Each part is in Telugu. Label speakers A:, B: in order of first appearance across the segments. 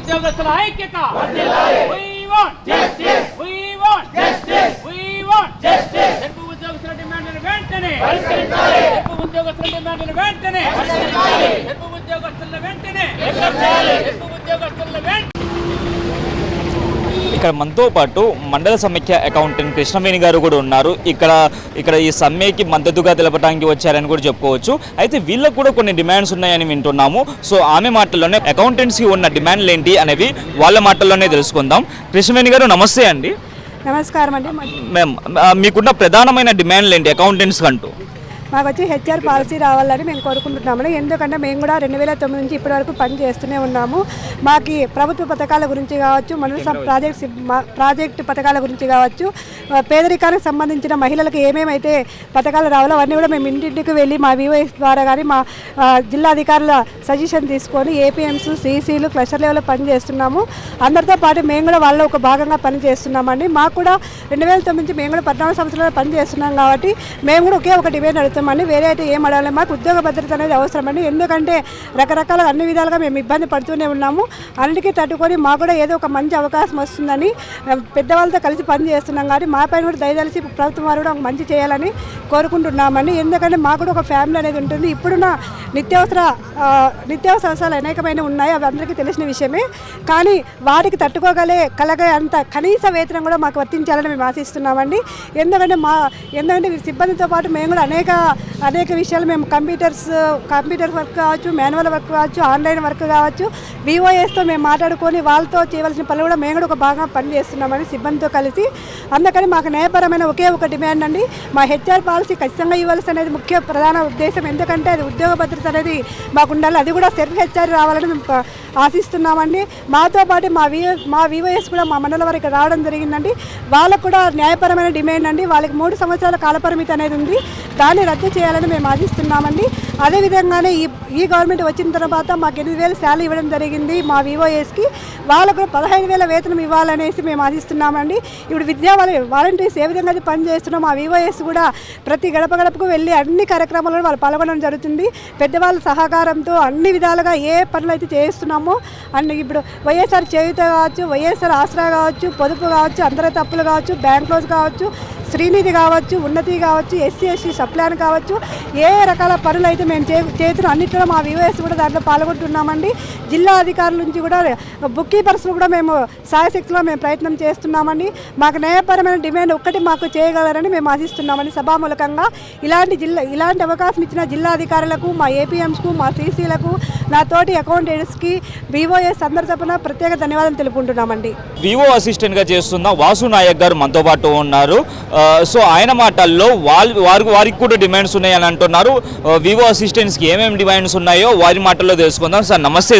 A: ఉద్యోగస్తుల ఐక్యత. We want justice. We want justice. We want justice. Telugu ఉద్యోగస్తుల డిమాండ్లను వెంటనే పరిష్కరించాలి. తెలుగు ఉద్యోగస్తుల డిమాండ్లను వెంటనే పరిష్కరించాలి. తెలుగు ఉద్యోగస్తుల వెంటనే పరిష్కరించాలి. తెలుగు ఉద్యోగస్తుల వెంటనే.
B: ఇక్కడ మనతో పాటు మండల సమైక్య అకౌంటెంట్ కృష్ణవేణి గారు కూడా ఉన్నారు. ఇక్కడ ఈ సమ్మెకి మద్దతుగా తెలపడానికి వచ్చారని కూడా చెప్పుకోవచ్చు. అయితే వీళ్ళకు కూడా కొన్ని డిమాండ్స్ ఉన్నాయని వింటున్నాము. సో ఆమె మాటల్లోనే అకౌంటెంట్స్కి ఉన్న డిమాండ్లు ఏంటి అనేవి వాళ్ళ మాటల్లోనే తెలుసుకుందాం. కృష్ణవేణి గారు నమస్తే అండి.
C: నమస్కారం అండి.
B: మ్యామ్, మీకున్న ప్రధానమైన డిమాండ్లు ఏంటి అకౌంటెంట్స్ అంటూ?
C: మాకు వచ్చి హెచ్ఆర్ పాలసీ రావాలని మేము కోరుకుంటున్నాము. ఎందుకంటే మేము కూడా 2009 నుంచి ఇప్పటి వరకు పని చేస్తూనే ఉన్నాము. మాకు ప్రభుత్వ పథకాల గురించి కావచ్చు, మండల ప్రాజెక్టు పథకాల గురించి కావచ్చు, పేదరికానికి సంబంధించిన మహిళలకు ఏమేమైతే పథకాలు రావాలో అవన్నీ కూడా మేము ఇంటింటికి వెళ్ళి మా వివోఎస్ ద్వారా కానీ మా జిల్లా అధికారుల సజెషన్ తీసుకొని ఏపీఎంస్, సిసిలు, క్లస్టర్ లెవెల్లో పనిచేస్తున్నాము. అందరితో పాటు మేము కూడా వాళ్ళలో ఒక భాగంగా పనిచేస్తున్నామండి. మాకు కూడా 2009 నుంచి మేము కూడా 14 సంవత్సరాలు పనిచేస్తున్నాం కాబట్టి మేము కూడా ఒకే ఒక డిమాండ్ అడుగుతామండి. వేరే అయితే ఏం అడగాలి, మాకు ఉద్యోగ భద్రత అనేది అవసరం అండి. ఎందుకంటే రకరకాల అన్ని విధాలుగా మేము ఇబ్బంది పడుతూనే ఉన్నాము. అన్నిటికీ తట్టుకొని మాకు కూడా ఏదో ఒక మంచి అవకాశం వస్తుందని పెద్దవాళ్ళతో కలిసి పనిచేస్తున్నాం కాబట్టి మా పైన కూడా దయదలిసి ప్రభుత్వం వారు కూడా మంచి చేయాలని కోరుకుంటున్నామండి. ఎందుకంటే మాకు కూడా ఒక ఫ్యామిలీ అనేది ఉంటుంది. ఇప్పుడున్న నిత్యావసర అవసరాలు అనేకమైన ఉన్నాయి, అవి అందరికీ తెలిసిన విషయమే. కానీ వాటికి కలగే అంత కనీస వేతనం కూడా మాకు వర్తించాలని మేము ఆశిస్తున్నామండి. ఎందుకంటే సిబ్బందితో పాటు మేము కూడా అనేక విషయాలు మేము కంప్యూటర్ వర్క్ కావచ్చు, మాన్యువల్ వర్క్ కావచ్చు, ఆన్లైన్ వర్క్ కావచ్చు, వివోఎస్తో మేము మాట్లాడుకొని వాళ్ళతో చేయవలసిన పనులు కూడా మేము కూడా ఒక బాగా పనిచేస్తున్నామని సిబ్బందితో కలిసి. అందుకని మాకు న్యాయపరమైన ఒకే ఒక డిమాండ్ అండి, మా హెచ్ఆర్ పాలసీ ఖచ్చితంగా ఇవ్వాల్సి అనేది ముఖ్య ప్రధాన ఉద్దేశం. ఎందుకంటే అది ఉద్యోగ భద్రత అనేది మాకు ఉండాలి. అది కూడా సెల్ఫ్ హెచ్ఆర్ రావాలని మేము ఆశిస్తున్నామండి. మాతో పాటు మా వివోఎస్ కూడా మా మండలం వరకు రావడం జరిగిందండి. వాళ్ళకు కూడా న్యాయపరమైన డిమాండ్ అండి. వాళ్ళకి 3 సంవత్సరాల కాలపరిమితి అనేది ఉంది, దాన్ని రద్దు చేయాలని మేము ఆశిస్తున్నామండి. అదేవిధంగానే ఈ గవర్నమెంట్ వచ్చిన తర్వాత మాకు 8,000 శాలరీ ఇవ్వడం జరిగింది మా వివోఎస్కి. వాళ్ళకు 15,000 వేతనం ఇవ్వాలనేసి మేము ఆశిస్తున్నామండి. ఇప్పుడు వాలంటీర్స్ ఏ విధంగా పనిచేస్తున్నాం, మా వివోఎస్ కూడా ప్రతి గడపకు వెళ్ళి అన్ని కార్యక్రమాల్లో వాళ్ళు పాల్గొనడం జరుగుతుంది. పెద్దవాళ్ళ సహకారంతో అన్ని విధాలుగా ఏ పనులు అయితే చేస్తున్నామో అండ్ ఇప్పుడు వైఎస్ఆర్ చేయూత కావచ్చు, వైఎస్ఆర్ ఆసరా కావచ్చు, పొదుపు కావచ్చు, అందరి తప్పులు కావచ్చు, బ్యాంక్ లోన్స్ కావచ్చు, శ్రీనిధి కావచ్చు, ఉన్నతి కావచ్చు, SC/ST సప్లాన్ కావచ్చు, ఏ రకాల పనులు అయితే మేము చేస్తున్నాం అన్నింటిలో మా వివోఎస్ కూడా దాంట్లో పాల్గొంటున్నామండి. జిల్లా అధికారుల నుంచి కూడా బుక్ కీపర్స్ కూడా మేము సాయశక్తిలో మేము ప్రయత్నం చేస్తున్నామండి. మాకు న్యాయపరమైన డిమాండ్ ఒక్కటి మాకు చేయగలరని మేము ఆశిస్తున్నామండి. సభామూలకంగా ఇలాంటి అవకాశం ఇచ్చిన జిల్లా అధికారులకు, మా ఏపీఎంస్కు, మా CCలకు, నా తోటి అకౌంటెంట్స్కి, వివోఎస్ అందరి తరపున ప్రత్యేక ధన్యవాదాలు తెలుపుకుంటున్నామండి.
B: వివో అసిస్టెంట్గా చేస్తున్న వాసు నాయక్ గారు మనతో పాటు ఉన్నారు. సో ఆయన మాటల్లో వారికి కూడా డిమాండ్స్ ఉన్నాయని అంటున్నారు. వివో అసిస్టెంట్స్కి ఏమేమి డిమాండ్స్ ఉన్నాయో వారి మాటల్లో తెలుసుకుందాం. సార్ నమస్తే.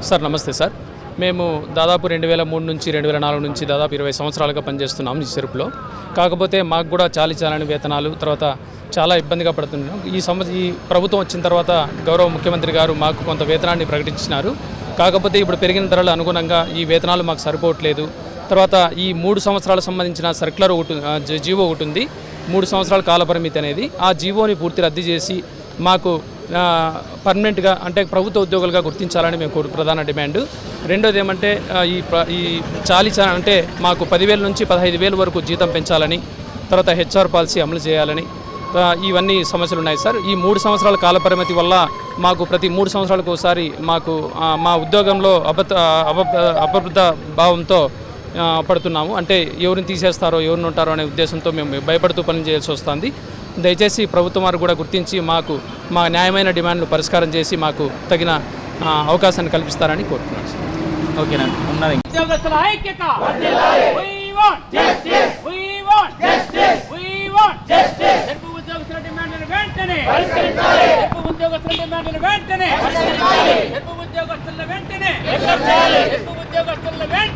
B: సార్
D: నమస్తే సార్. మేము దాదాపు 2003 నుంచి 2004 నుంచి దాదాపు 20 సంవత్సరాలుగా పనిచేస్తున్నాం ఈ సెరుపులో. కాకపోతే మాకు కూడా చాలని వేతనాలు, తర్వాత చాలా ఇబ్బందిగా పడుతున్నాం. ఈ ప్రభుత్వం వచ్చిన తర్వాత గౌరవ ముఖ్యమంత్రి గారు మాకు కొంత వేతనాన్ని ప్రకటించినారు. కాకపోతే ఇప్పుడు పెరిగిన ధరలు అనుగుణంగా ఈ వేతనాలు మాకు సరిపోవట్లేదు. తర్వాత ఈ 3 సంవత్సరాలకు సంబంధించిన సర్క్యులర్ జీవో ఒకటి ఉంది, 3 సంవత్సరాల కాలపరిమితి అనేది. ఆ జీవోని పూర్తి రద్దు చేసి మాకు పర్మనెంట్గా అంటే ప్రభుత్వ ఉద్యోగులుగా గుర్తించాలని మేము ప్రధాన డిమాండ్. రెండోది ఏమంటే ఈ అంటే మాకు 10,000 నుంచి 15,000 వరకు జీతం పెంచాలని, తర్వాత హెచ్ఆర్ పాలసీ అమలు చేయాలని, ఇవన్నీ సమస్యలు ఉన్నాయి సార్. ఈ 3 సంవత్సరాల కాలపరిమితి వల్ల మాకు ప్రతి 3 సంవత్సరాలకు ఒకసారి మాకు మా ఉద్యోగంలో అబద్ధ భావంతో పడుతున్నాము. అంటే ఎవరిని తీసేస్తారో ఎవరిని ఉంటారో అనే ఉద్దేశంతో మేము భయపడుతూ పని చేయాల్సి వస్తుంది. దయచేసి ప్రభుత్వం వారు కూడా గుర్తించి మాకు మా న్యాయమైన డిమాండ్లు పరిష్కారం చేసి మాకు తగిన అవకాశాన్ని కల్పిస్తారని కోరుతున్నాను సార్.
B: ఓకేనా? ఉన్నది
A: ఉద్యోగస్తుల ఐక్యత. We want justice. We want justice. We want justice. Telugu ఉద్యోగస్తుల డిమాండ్లను వెంటనే పరిష్కరించాలి. తెలుగు ఉద్యోగస్తుల డిమాండ్లను వెంటనే పరిష్కరించాలి. తెలుగు ఉద్యోగస్తుల వెంటనే పరిష్కరించాలి. తెలుగు ఉద్యోగస్తుల వెంటనే